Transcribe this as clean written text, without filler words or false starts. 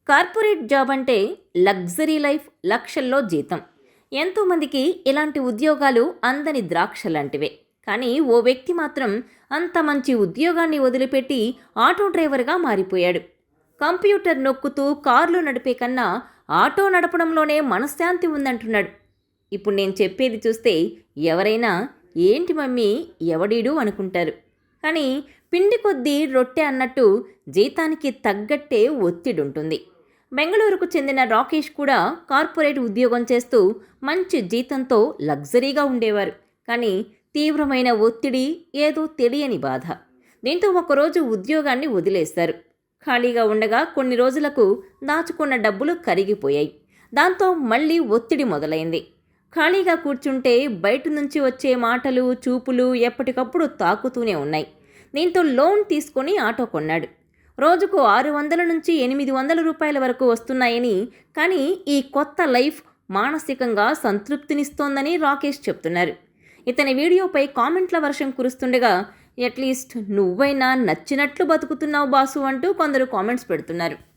Corporate job అంటే luxury life, లక్షల్లో జీతం. ఎంతోమందికి ఇలాంటి ఉద్యోగాలు అందని ద్రాక్ష లాంటివే. కానీ ఓ వ్యక్తి మాత్రం అంత మంచి ఉద్యోగాన్ని వదిలిపెట్టి ఆటో డ్రైవర్గా మారిపోయాడు. కంప్యూటర్ నొక్కుతూ కార్లు నడిపే కన్నా ఆటో నడపడంలోనే మనశ్శాంతి ఉందంటున్నాడు. ఇప్పుడు నేను చెప్పేది చూస్తే ఎవరైనా ఏంటి మమ్మీ ఎవడీడు అనుకుంటారు. కానీ పిండి కొద్దీ రొట్టె అన్నట్టు జీతానికి తగ్గట్టే ఒత్తిడుంటుంది. బెంగళూరుకు చెందిన రాకేష్ కూడా కార్పొరేట్ ఉద్యోగం చేస్తూ మంచి జీతంతో లగ్జరీగా ఉండేవారు. కానీ తీవ్రమైన ఒత్తిడి, ఏదో తెలియని బాధ. దీంతో ఒకరోజు ఉద్యోగాన్ని వదిలేశారు. ఖాళీగా ఉండగా కొన్ని రోజులకు దాచుకున్న డబ్బులు కరిగిపోయాయి. దాంతో మళ్ళీ ఒత్తిడి మొదలైంది. ఖాళీగా కూర్చుంటే బయట నుంచి వచ్చే మాటలు, చూపులు ఎప్పటికప్పుడు తాకుతూనే ఉన్నాయి. దీంతో లోన్ తీసుకొని ఆటో కొన్నాడు. రోజుకు 600 నుంచి 800 రూపాయల వరకు వస్తున్నాయని, కానీ ఈ కొత్త లైఫ్ మానసికంగా సంతృప్తినిస్తోందని రాకేష్ చెప్తున్నారు. ఇతని వీడియోపై కామెంట్ల వర్షం కురుస్తుండగా, అట్లీస్ట్ నువ్వైనా నచ్చినట్లు బతుకుతున్నావు బాసు అంటూ కొందరు కామెంట్స్ పెడుతున్నారు.